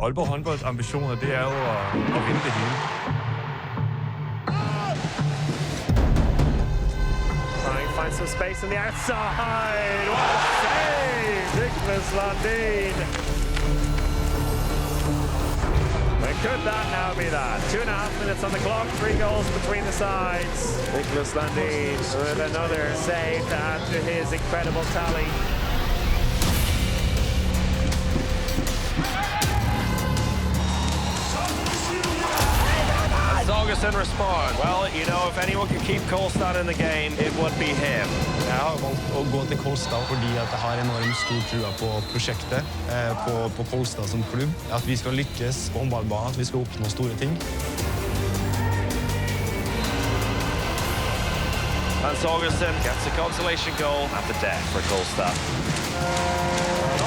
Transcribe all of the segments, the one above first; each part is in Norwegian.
Aalborg håndbolds ambitioner, det er jo at vinde det hele. Trying to find some space on the outside. What a save! Niklas Landin. But could that now be that? 2.5 minutes on the clock, 3 goals between the sides. Niklas Landin with another save to add to his incredible tally. Saugesen respond. Well, you know, if anyone can keep Kolstad in the game, it would be him. Jeg har valgt å gå til Kolstad fordi at jeg har enormt stor tro på prosjektet, på Kolstad som klubb. At vi skal lykkes på håndballbanen, at vi skal oppnå store ting. And Saugesen gets a consolation goal at the death for Kolstad.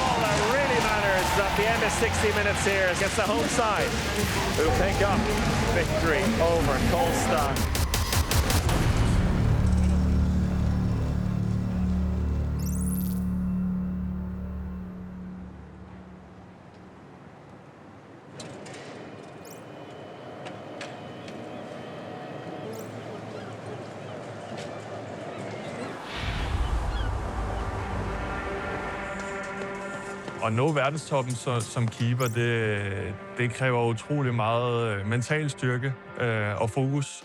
All that really matters is at the end of 60 minutes here against the home side, who pick up victory over Kolstad. At nå verdenstoppen som keeper, det kræver utrolig meget mental styrke og fokus.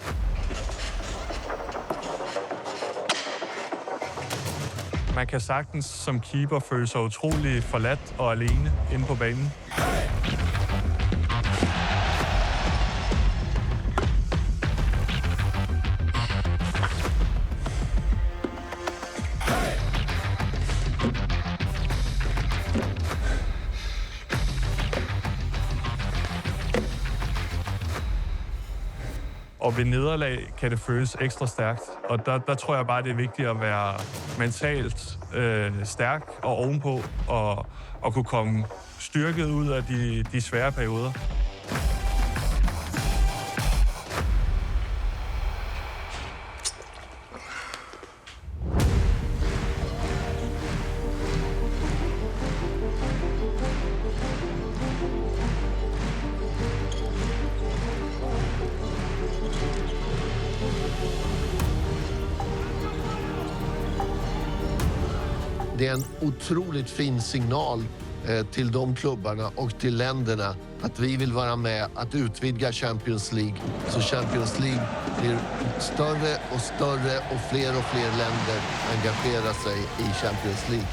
Man kan sagtens som keeper føle sig utrolig forladt og alene inde på banen. Og ved nederlag kan det føles ekstra stærkt. Og der tror jeg bare, det er vigtigt at være mentalt stærk og ovenpå, og kunne komme styrket ud af de svære perioder. Det är en otroligt fin signal till de klubbarna och till länderna att vi vill vara med att utvidga Champions League. Så Champions League blir större och större och fler länder engagerar sig i Champions League.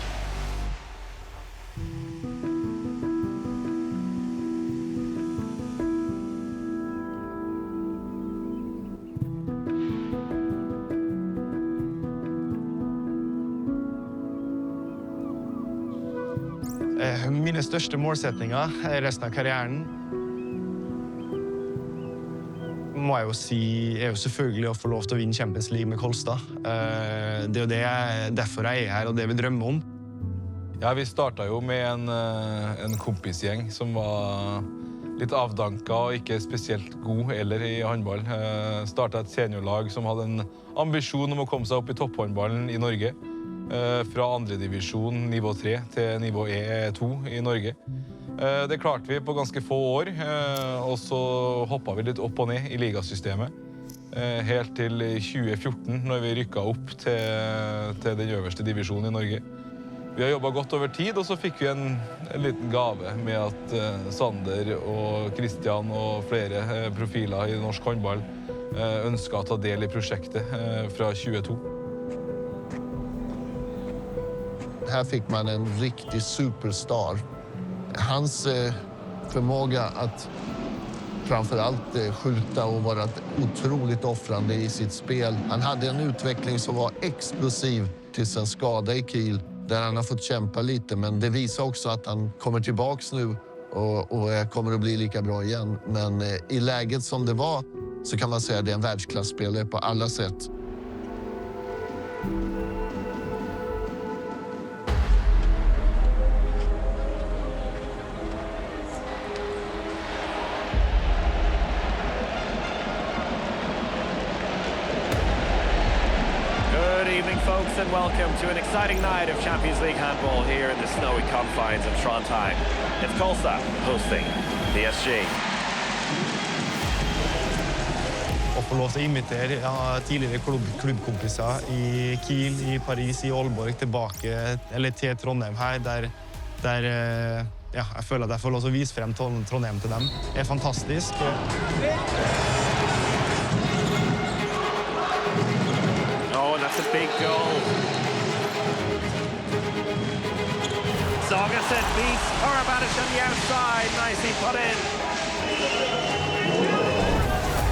Mine største målsetninger resten av karrieren må jeg jo si er jo selvfølgelig å få lov til å vinne Champions League med Kolstad. Det er jo derfor jeg er her, og det vi drømmer om. Ja, vi startet jo med en kompisgjeng som var litt avdanket og ikke spesielt god eller i håndball. Startet et seniorlag som hadde en ambisjon om å komme seg opp i topphåndballen i Norge. Fra andre divisjon, nivå 3, til nivå E2 i Norge. Det klarte vi på ganske få år, og så hoppet vi litt opp og ned i ligasystemet. Helt til 2014, når vi rykket opp til den øverste divisjonen i Norge. Vi har jobbet godt over tid, og så fikk vi en liten gave med at Sander og Kristian og flere profiler i norsk håndball ønsket å ta del i prosjektet fra 2022. Här fick man en riktig superstar. Hans förmåga att framförallt skjuta och vara otroligt offrande i sitt spel. Han hade en utveckling som var explosiv tills en skada i Kiel där han har fått kämpa lite, men det visar också att han kommer tillbaks nu och kommer att bli lika bra igen. Men i läget som det var så kan man säga att det är en världsklassspelare på alla sätt. Folks, and welcome to an exciting night of Champions League handball here in the snowy confines of Trondheim. It's Kolstad hosting PSG. Å få lov til å invitere tidligere klubbkompiser i Kiel, i Paris, i Aalborg, tilbake, eller til Trondheim her, der jeg føler at jeg får lov til å vise frem Trondheim til dem. Det fantastisk. Oh, and that's a big goal. Sagersen beats Karabatic on the outside. Nicely put in.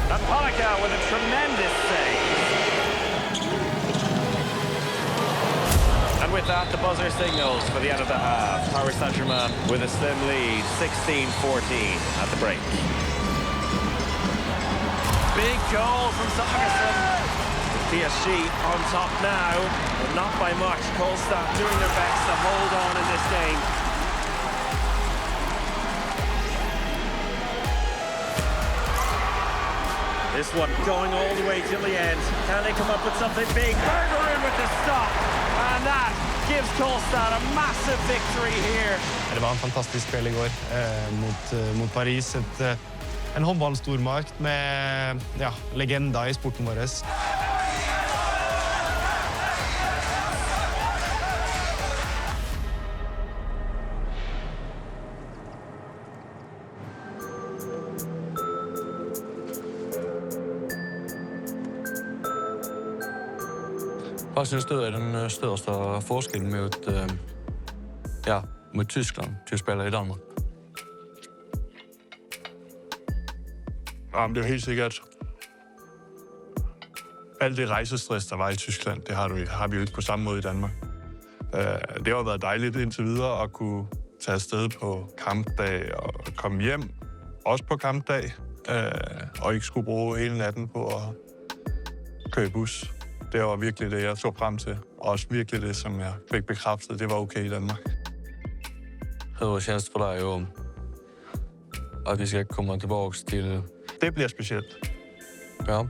And Polaka with a tremendous save. And with that, the buzzer signals for the end of the half. Paris Saint-Germain with a slim lead, 16-14 at the break. Big goal from Sagersen. PSG on top now, but not by much. Kolstad doing their best to hold on in this game. This one going all the way till the end. Can they come up with something big? Bergeron with the stop. And that gives Kolstad a massive victory here. Det var en fantastisk kveld i går mot Paris. En håndballstormakt med legender i sporten vår. Hva synes du den største forskellen med Tyskland til å spille i Danmark? Det er jo helt sikkert. Alt det rejsestress, der var i Tyskland, det har vi jo ikke på samme måde i Danmark. Det har været dejligt indtil videre at kunne tage afsted på kampdag og komme hjem, også på kampdag, og ikke skulle bruge hele natten på at køre i bus. Det var virkelig det, jeg så frem til, og også virkelig det, som jeg fik bekræftet, det var okay i Danmark. Hur känns det för dig om att vi ska komma tillbaka till... Det bliver specielt. Ja.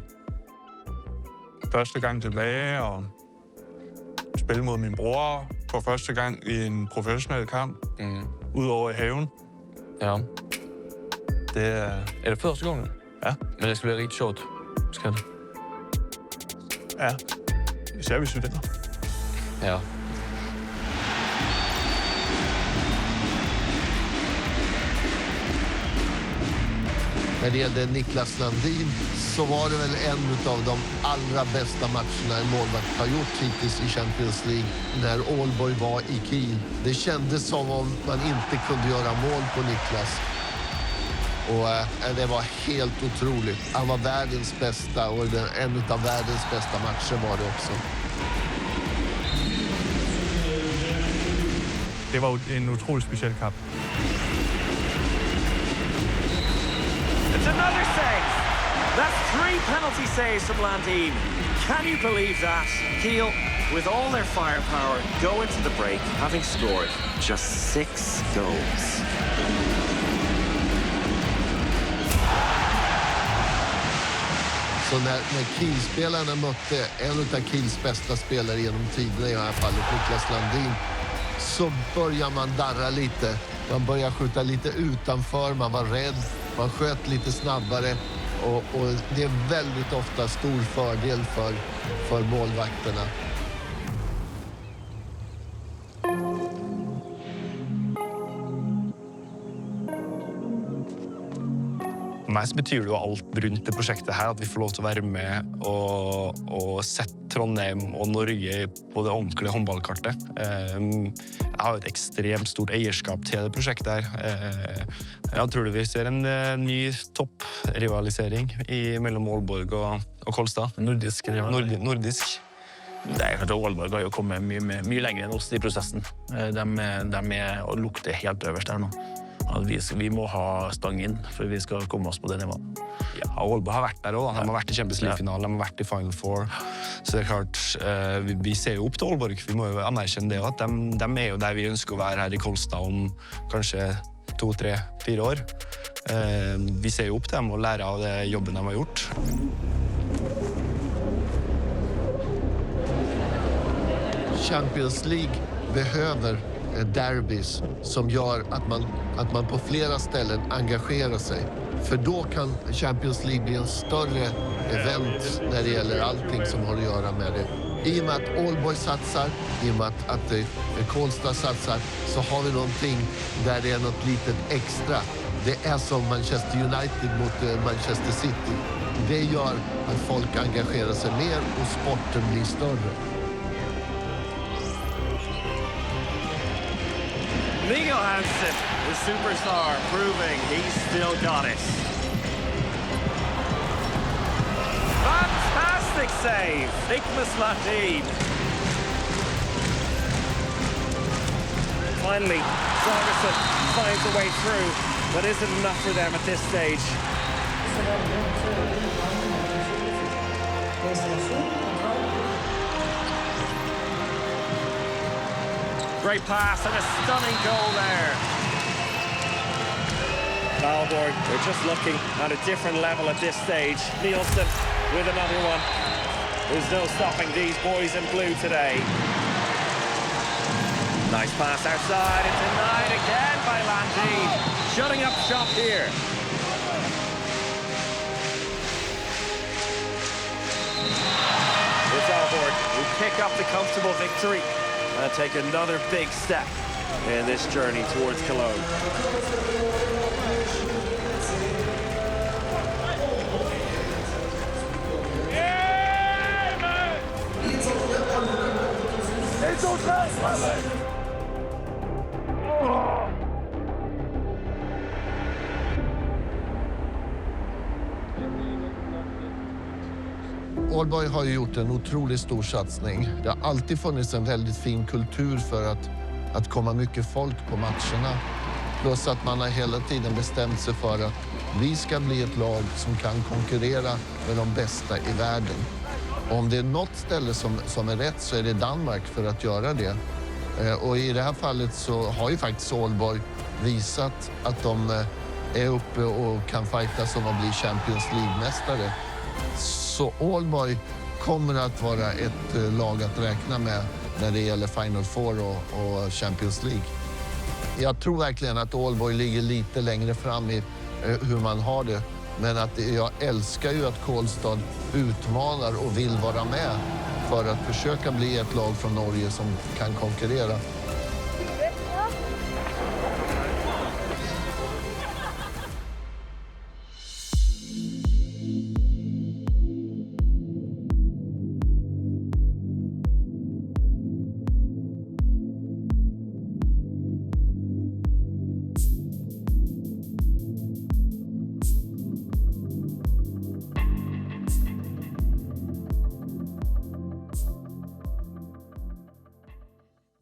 Første gang tilbage og spille mod min bror for første gang i en professionel kamp. Udover i haven. Ja. Det er det første gangen? Ja. Men det skal være rigtig sjovt. Skal det? Ja. Især hvis vi vinder. Ja. När det gällde Niklas Landin så var det väl en av de allra bästa matcherna en målvakt har gjort hittills i Champions League när Aalborg var i Kiel. Det kändes som om man inte kunde göra mål på Niklas. Och det var helt otroligt. Han var världens bästa och en av världens bästa matcher var det också. Det var en utrolig speciel kamp. It's another save. That's 3 penalty saves from Landin. Can you believe that? Kiel, with all their firepower, go into the break having scored just 6 goals. Så när Kiel-spelarna mötte en av Kiels bästa spelare genom tiden, i alla fall Niklas Landin, så börjar man darra lite. Man börjar skjuta lite utanför, man var rädd, man sköt lite snabbare och det är väldigt ofta stor fördel för målvakterna. For meg så betyr det jo alt rundt det prosjektet her, at vi får lov til å være med og sette Trondheim og Norge på det ordentlige håndballkartet. Jeg har jo et ekstremt stort eierskap til det prosjektet her. Jeg tror vi ser en ny topprivalisering mellom Aalborg og Kolstad. Nordisk. Det er klart at Aalborg har jo kommet mye lenger enn oss i prosessen. De er og lukter helt øverst her nå. Vi må ha stang inn, for vi skal komme oss på det nivået. Ja, Aalborg har vært der også. De har vært i Champions League-finalen, de har vært i Final Four. Så det er klart, vi ser jo opp til Aalborg. Vi må jo anerkjenne det, at de er jo der vi ønsker å være her i Kolstad om kanskje 2, 3, 4 år. Vi ser jo opp til dem og lærer av det jobben de har gjort. Champions League behöver derbys som gör att man på flera ställen engagerar sig. För då kan Champions League bli en större event när det gäller allting som har att göra med det. I och med att Aalborg satsar, i och med att Karlstad satsar, så har vi någonting där det är något litet extra. Det är som Manchester United mot Manchester City. Det gör att folk engagerar sig mer och sporten blir större. Miguel Hansen, the superstar, proving he's still got it. Fantastic save, Niklas Landin. Finally, Sorgensen finds a way through, but isn't enough for them at this stage. Great pass and a stunning goal there. Valborg, they're just looking at a different level at this stage. Nielsen with another one. There's no stopping these boys in blue today. Nice pass outside, it's denied again by Landin. Shutting up shop here. It's Valborg who pick up the comfortable victory and take another big step in this journey towards Cologne. Aalborg har ju gjort en otroligt stor satsning. Det har alltid funnits en väldigt fin kultur för att komma mycket folk på matcherna. Plus att man har hela tiden bestämt sig för att vi ska bli ett lag som kan konkurrera med de bästa i världen. Och om det är något ställe som är rätt så är det Danmark för att göra det. Och i det här fallet så har ju faktiskt Aalborg visat att de är uppe och kan fightas om att bli Champions League-mästare. Så Aalborg kommer att vara ett lag att räkna med när det gäller Final Four och Champions League. Jag tror verkligen att Aalborg ligger lite längre fram i hur man har det. Men att jag älskar ju att Karlstad utmanar och vill vara med för att försöka bli ett lag från Norge som kan konkurrera.